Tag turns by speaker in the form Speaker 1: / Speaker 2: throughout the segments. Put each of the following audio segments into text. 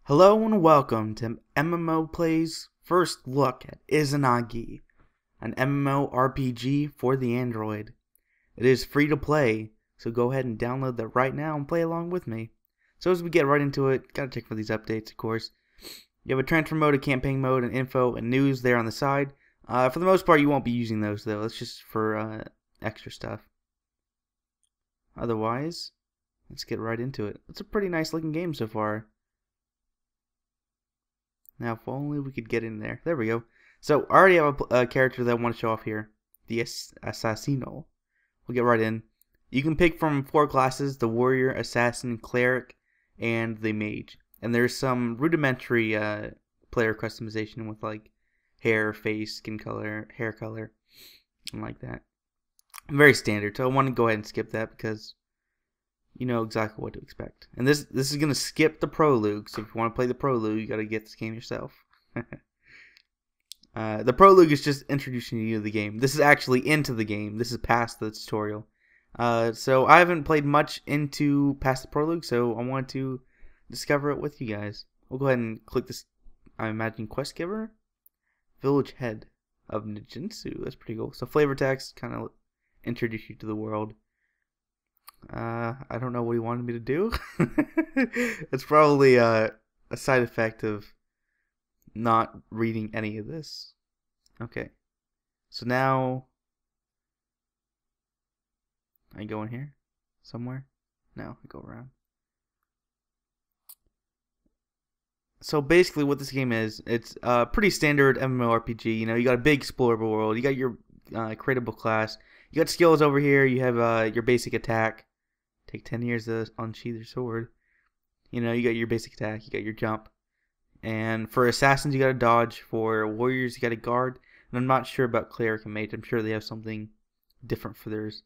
Speaker 1: Hello and welcome to mmo-play's first look at Izanagi, an mmorpg for the Android. It is free to play, so go ahead and download that right now and play along with me. So as we get right into it, gotta check for these updates, of course. You have a transfer mode, a campaign mode, and info and news there on the side. For the most part, you won't be using those though. It's just for extra stuff. Otherwise, let's get right into it. It's a pretty nice looking game so far. Now, if only we could get in there. There we go. So, I already have a character that I want to show off here. The Assassino. We'll get right in. You can pick from 4 classes. The Warrior, Assassin, Cleric, and the Mage. And there's some rudimentary player customization with like hair, face, skin color, hair color, and like that. Very standard. So I want to go ahead and skip that because you know exactly what to expect. And this is going to skip the prologue, so if you want to play the prologue, you got to get this game yourself. The prologue is just introducing you to the game. This is actually into the game. This is past the tutorial. So I haven't played much into past the prologue, so I wanted to discover it with you guys. We'll go ahead and click this, I imagine, quest giver? Village head of Nijinsu. That's pretty cool. So flavor text, kind of introduce you to the world. I don't know what he wanted me to do. It's probably a side effect of not reading any of this. Okay. So now I go in here somewhere? No, I go around. So basically what this game is, it's a pretty standard MMORPG. You know, you got a big explorable world. You got your creatable class. You got skills over here. You have your basic attack. Take 10 years to unsheath your sword. You know, you got your basic attack, you got your jump. And for assassins, you got to dodge. For warriors, you got to guard. And I'm not sure about cleric and mage. I'm sure they have something different for theirs.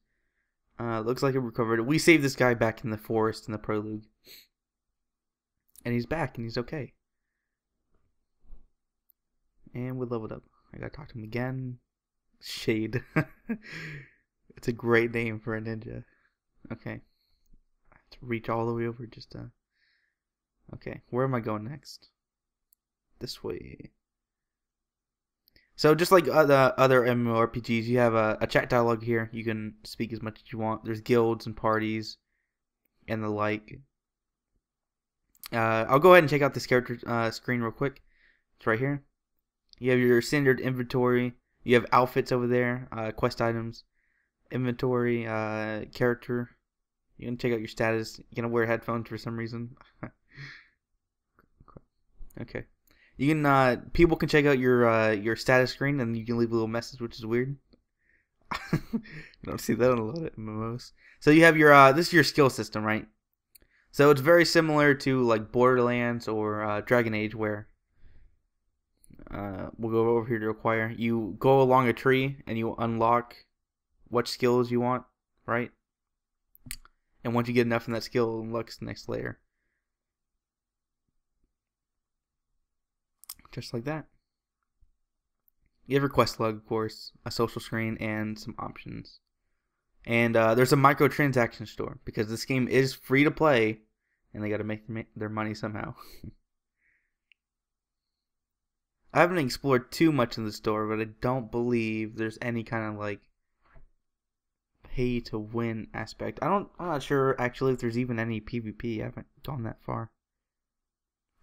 Speaker 1: Looks like it recovered. We saved this guy back in the forest in the prologue. And he's back, and he's okay. And we leveled up. I gotta talk to him again. Shade. It's a great name for a ninja. Okay. To reach all the way over just to... Okay, where am I going next? This way. So just like the other MMORPGs, you have a chat dialogue here. You can speak as much as you want. There's guilds and parties and the like. I'll go ahead and check out this character screen real quick. It's right here. You have your standard inventory. You have outfits over there, quest items, inventory, character. You can check out your status. You're gonna wear headphones for some reason. Okay. You can people can check out your status screen, and you can leave a little message, which is weird. You don't see that on a lot of MMOs. So you have your this is your skill system, right? So it's very similar to like Borderlands or Dragon Age, where we'll go over here to acquire. You go along a tree and you unlock what skills you want, right? And once you get enough in that skill, it unlocks the next layer. Just like that. You have your quest log, of course, a social screen, and some options. And there's a microtransaction store, because this game is free to play, and they gotta make their money somehow. I haven't explored too much in the store, but I don't believe there's any kind of like pay to win aspect. I'm not sure actually if there's even any PvP. I haven't gone that far.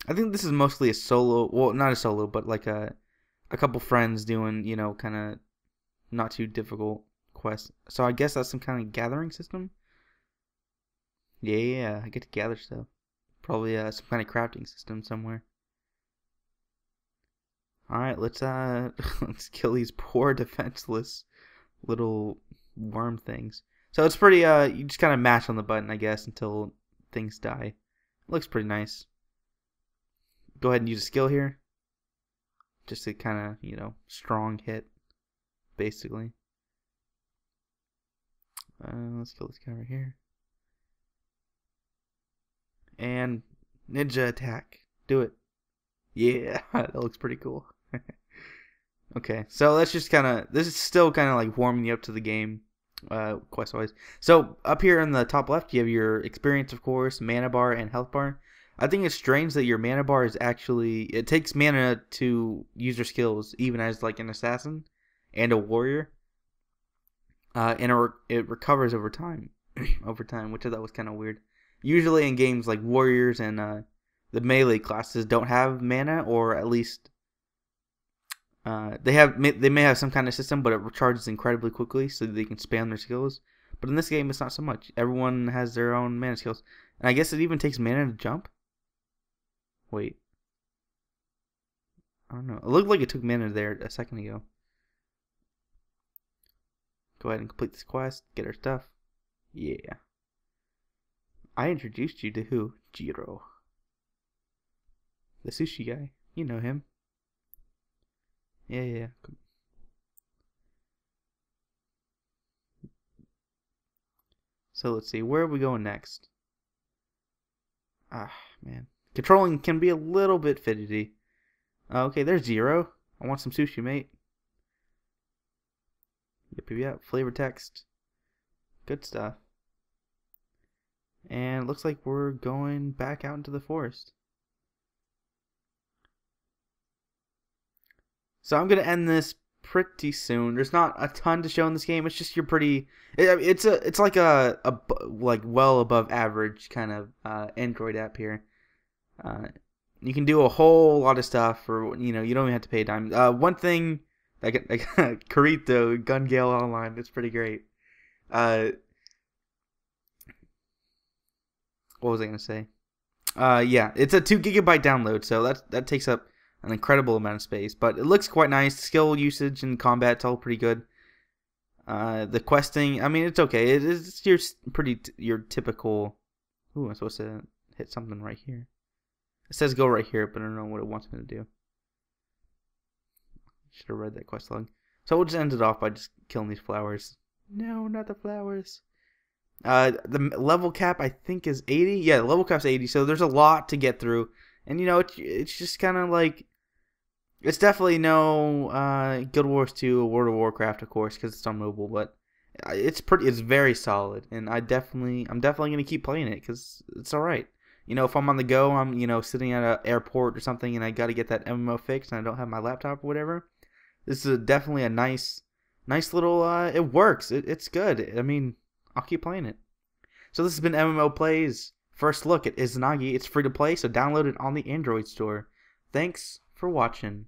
Speaker 1: I think this is mostly a solo, well, not a solo, but like a couple friends doing, you know, kind of not too difficult quests. So I guess that's some kind of gathering system. Yeah, I get to gather stuff. Probably some kind of crafting system somewhere. All right, let's let's kill these poor defenseless little worm things. So it's pretty you just kind of mash on the button, I guess, until things die. It looks pretty nice. Go ahead and use a skill here. Just a kind of, you know, strong hit, basically. Let's kill this guy right here. And ninja attack. Do it. Yeah, that looks pretty cool. Okay, so that's just kind of, this is still kind of like warming you up to the game, quest wise. So up here in the top left, you have your experience, of course, mana bar and health bar. I think it's strange that your mana bar is actually, it takes mana to use your skills, even as like an assassin and a warrior, and it recovers over time, which I thought was kind of weird. Usually in games like warriors and the melee classes don't have mana, or at least they may have some kind of system, but it recharges incredibly quickly, so they can spam their skills. But in this game, it's not so much. Everyone has their own mana skills, and I guess it even takes mana to jump. Wait, I don't know. It looked like it took mana there a second ago. Go ahead and complete this quest. Get our stuff. Yeah. I introduced you to who? Jiro. The sushi guy. You know him. Yeah. So let's see. Where are we going next? Ah, man. Controlling can be a little bit fidgety. Okay, there's Zero. I want some sushi, mate. Yep. Flavor text. Good stuff. And it looks like we're going back out into the forest. So I'm gonna end this pretty soon. There's not a ton to show in this game. It's just it's like a like well above average kind of Android app here. You can do a whole lot of stuff for, you don't even have to pay a dime. One thing, like Carito Gun Gale Online, it's pretty great. What was I gonna say? Yeah, it's a 2 gigabyte download, so that takes up an incredible amount of space. But it looks quite nice. Skill usage and combat's all pretty good. The questing, I mean, it's okay. It's your typical. Ooh, I'm supposed to hit something right here. It says go right here, but I don't know what it wants me to do. Should have read that quest log. So we'll just end it off by just killing these flowers. No, not the flowers. The level cap I think is 80. Yeah, the level cap's 80. So there's a lot to get through, and it's just kind of like, it's definitely no Guild Wars 2 or World of Warcraft, of course, because it's on mobile, but it's very solid, and I'm definitely gonna keep playing it because it's all right. If I'm on the go, I'm sitting at an airport or something, and I got to get that MMO fixed, and I don't have my laptop or whatever. This is definitely a nice little. It works. It's good. I mean, I'll keep playing it. So this has been mmo-play's first look at Izanagi. It's free to play, so download it on the Android store. Thanks for watching.